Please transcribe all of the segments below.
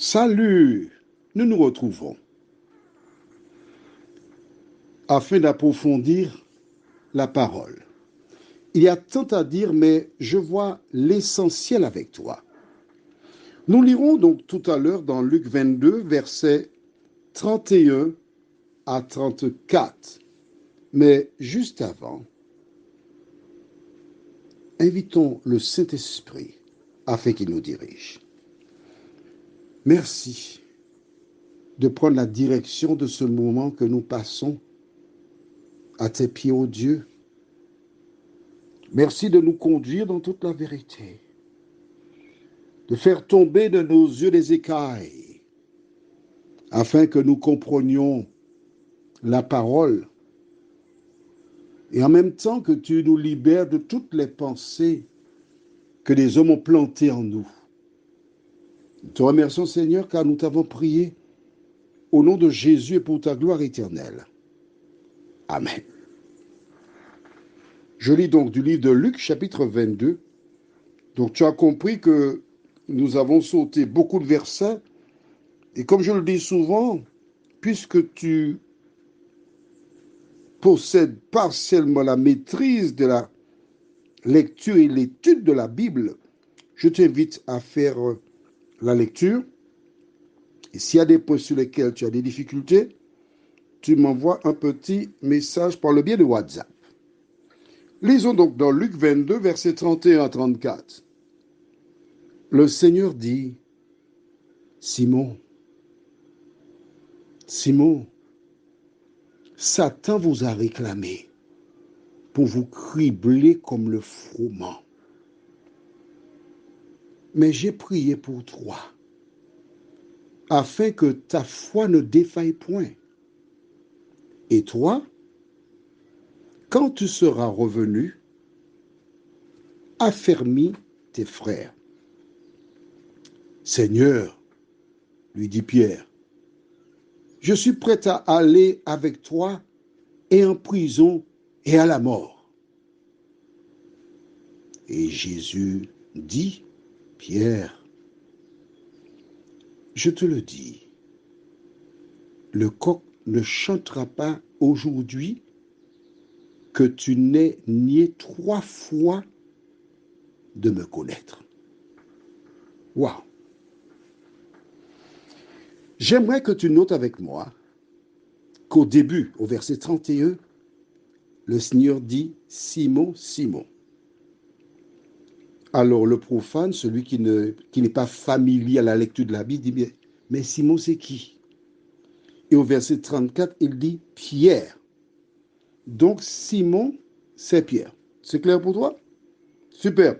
Salut, nous nous retrouvons afin d'approfondir la parole. Il y a tant à dire, mais je vois l'essentiel avec toi. Nous lirons donc tout à l'heure dans Luc 22, versets 31 à 34. Mais juste avant, invitons le Saint-Esprit afin qu'il nous dirige. Merci de prendre la direction de ce moment que nous passons à tes pieds, ô Dieu. Merci de nous conduire dans toute la vérité, de faire tomber de nos yeux les écailles, afin que nous comprenions la parole, et en même temps que tu nous libères de toutes les pensées que les hommes ont plantées en nous. Nous te remercions, Seigneur, car nous t'avons prié au nom de Jésus et pour ta gloire éternelle. Amen. Je lis donc du livre de Luc, chapitre 22. Donc tu as compris que nous avons sauté beaucoup de versets. Et comme je le dis souvent, puisque tu possèdes partiellement la maîtrise de la lecture et l'étude de la Bible, je t'invite à faire la lecture. Et s'il y a des points sur lesquels tu as des difficultés, tu m'envoies un petit message par le biais de WhatsApp. Lisons donc dans Luc 22, versets 31 à 34. Le Seigneur dit, Simon, Simon, Satan vous a réclamé pour vous cribler comme le froment. Mais j'ai prié pour toi, afin que ta foi ne défaille point. Et toi, quand tu seras revenu, affermis tes frères. Seigneur, lui dit Pierre, je suis prêt à aller avec toi et en prison et à la mort. Et Jésus dit, Pierre, je te le dis, le coq ne chantera pas aujourd'hui que tu n'aies nié 3 fois de me connaître. Waouh! J'aimerais que tu notes avec moi qu'au début, au verset 31, le Seigneur dit « Simon, Simon ». Alors le profane, celui qui n'est pas familier à la lecture de la Bible, dit « Mais Simon, c'est qui ?» Et au verset 34, il dit « Pierre ». Donc Simon, c'est Pierre. C'est clair pour toi? Super.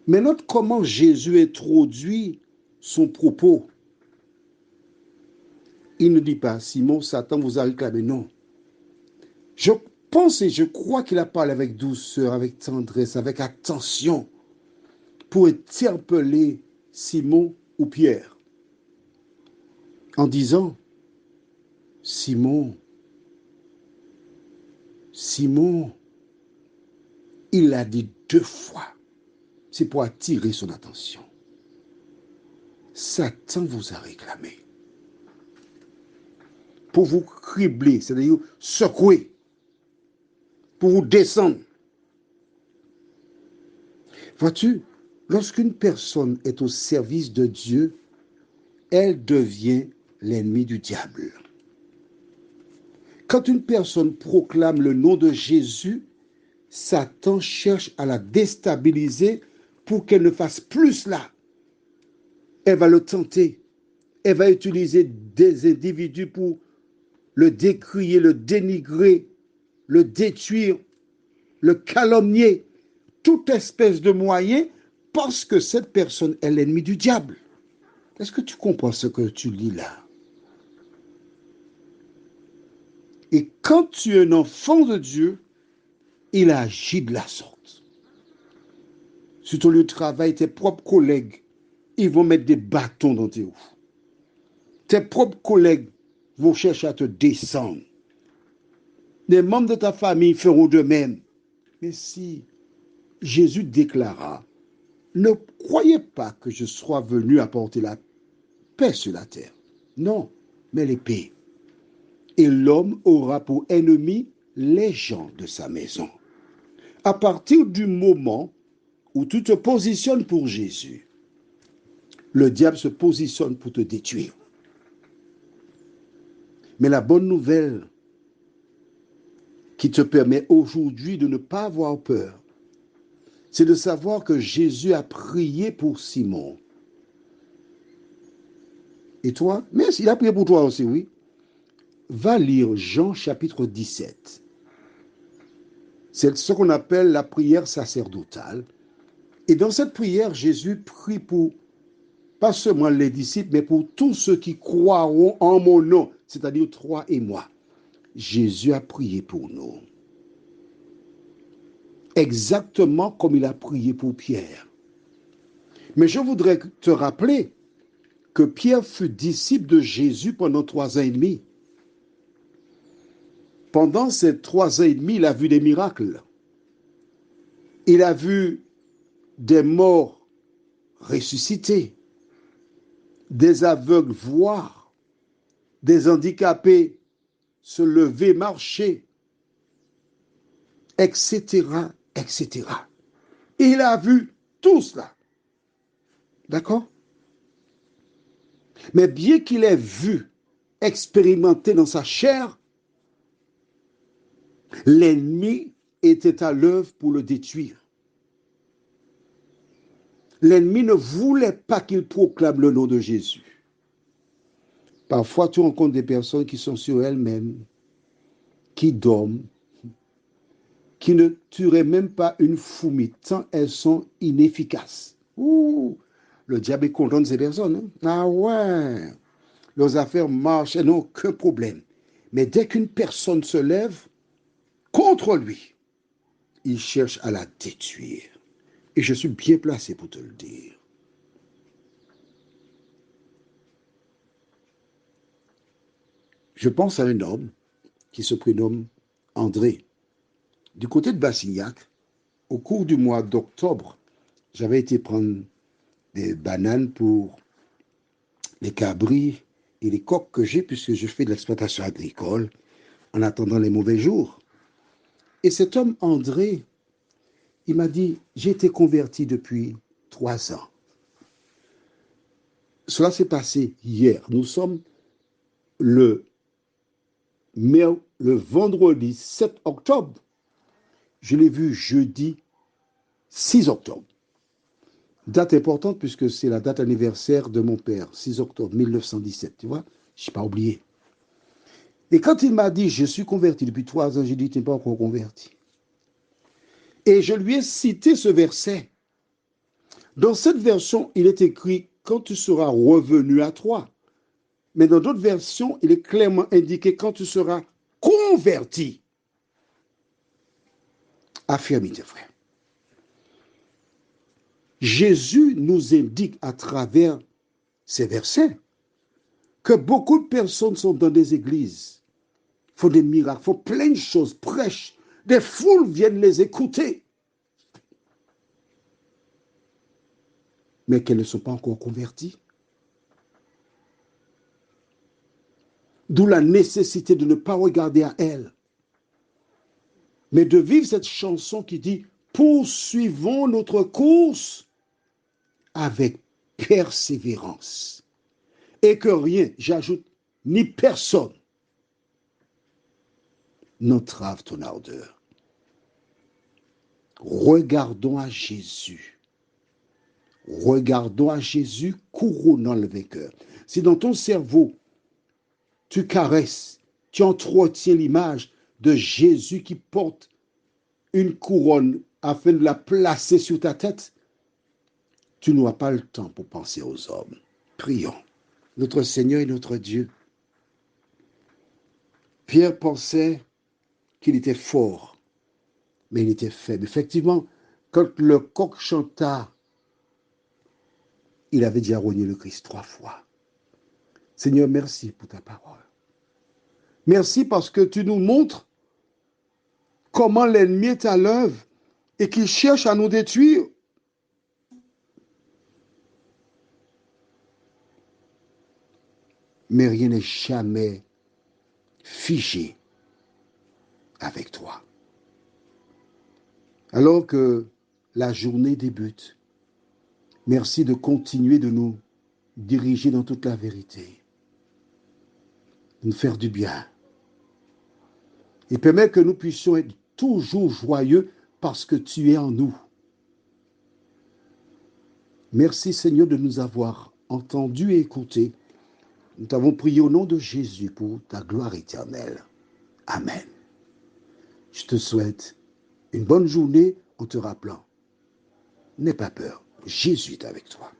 Mais note comment Jésus introduit son propos. Il ne dit pas « Simon, Satan vous a réclamé ». Non. Je pense et je crois qu'il a parlé avec douceur, avec tendresse, avec attention pour interpeller Simon ou Pierre en disant « Simon, Simon ». Il l'a dit 2 fois. C'est pour attirer son attention. Satan vous a réclamé pour vous cribler, c'est-à-dire secouer, pour vous descendre. Vois-tu, lorsqu'une personne est au service de Dieu, elle devient l'ennemi du diable. Quand une personne proclame le nom de Jésus, Satan cherche à la déstabiliser pour qu'elle ne fasse plus cela. Elle va le tenter. Elle va utiliser des individus pour le décrier, le dénigrer, le détruire, le calomnier, toute espèce de moyen, parce que cette personne est l'ennemi du diable. Est-ce que tu comprends ce que tu lis là? Et quand tu es un enfant de Dieu, il agit de la sorte. Sur ton lieu de travail, tes propres collègues, ils vont mettre des bâtons dans tes roues. Tes propres collègues vont chercher à te descendre. Les membres de ta famille feront de même. Mais si Jésus déclara ne croyez pas que je sois venu apporter la paix sur la terre. Non, mais l'épée. Et l'homme aura pour ennemi les gens de sa maison. À partir du moment où tu te positionnes pour Jésus, le diable se positionne pour te détruire. Mais la bonne nouvelle qui te permet aujourd'hui de ne pas avoir peur, c'est de savoir que Jésus a prié pour Simon. Et toi? Mais il a prié pour toi aussi, oui. Va lire Jean chapitre 17. C'est ce qu'on appelle la prière sacerdotale. Et dans cette prière, Jésus prie pour pas seulement les disciples, mais pour tous ceux qui croiront en mon nom, c'est-à-dire toi et moi. Jésus a prié pour nous. Exactement comme il a prié pour Pierre. Mais je voudrais te rappeler que Pierre fut disciple de Jésus pendant 3 ans et demi. Pendant ces 3 ans et demi, il a vu des miracles. Il a vu des morts ressuscités, des aveugles voir, des handicapés se lever, marcher, etc., etc. Il a vu tout cela. D'accord? Mais bien qu'il ait vu, expérimenté dans sa chair, l'ennemi était à l'œuvre pour le détruire. L'ennemi ne voulait pas qu'il proclame le nom de Jésus. Parfois, tu rencontres des personnes qui sont sur elles-mêmes, qui dorment, qui ne tueraient même pas une fourmi, tant elles sont inefficaces. Ouh, le diable est content de ces personnes. Hein? Ah ouais, leurs affaires marchent, elles n'ont aucun problème. Mais dès qu'une personne se lève contre lui, il cherche à la détruire. Et je suis bien placé pour te le dire. Je pense à un homme qui se prénomme André. Du côté de Bassignac, au cours du mois d'octobre, j'avais été prendre des bananes pour les cabris et les coqs que j'ai puisque je fais de l'exploitation agricole en attendant les mauvais jours. Et cet homme André, il m'a dit, j'ai été converti depuis 3 ans. Cela s'est passé hier. Nous sommes le vendredi 7 octobre. Je l'ai vu jeudi 6 octobre. Date importante puisque c'est la date anniversaire de mon père, 6 octobre 1917, tu vois. Je n'ai pas oublié. Et quand il m'a dit, je suis converti depuis 3 ans, j'ai dit, tu n'es pas encore converti. Et je lui ai cité ce verset. Dans cette version, il est écrit, quand tu seras revenu à toi. Mais dans d'autres versions, il est clairement indiqué, quand tu seras converti. Affirme, tes frères. Jésus nous indique à travers ces versets que beaucoup de personnes sont dans des églises, font des miracles, font plein de choses, prêchent, des foules viennent les écouter, mais qu'elles ne sont pas encore converties. D'où la nécessité de ne pas regarder à elles, mais de vivre cette chanson qui dit « Poursuivons notre course avec persévérance. » Et que rien, j'ajoute, ni personne n'entrave ton ardeur. Regardons à Jésus. Regardons à Jésus couronnant le vainqueur. Si dans ton cerveau, tu caresses, tu entretiens l'image de Jésus qui porte une couronne afin de la placer sur ta tête, tu n'auras pas le temps pour penser aux hommes. Prions. Notre Seigneur et notre Dieu. Pierre pensait qu'il était fort, mais il était faible. Effectivement, quand le coq chanta, il avait déjà rogné le Christ 3 fois. Seigneur, merci pour ta parole. Merci parce que tu nous montres comment l'ennemi est à l'œuvre et qu'il cherche à nous détruire. mais rien n'est jamais figé avec toi. Alors que la journée débute, merci de continuer de nous diriger dans toute la vérité, de nous faire du bien et permet que nous puissions être toujours joyeux parce que tu es en nous. Merci Seigneur de nous avoir entendus et écoutés. Nous t'avons prié au nom de Jésus pour ta gloire éternelle. Amen. Je te souhaite une bonne journée en te rappelant, n'aie pas peur, Jésus est avec toi.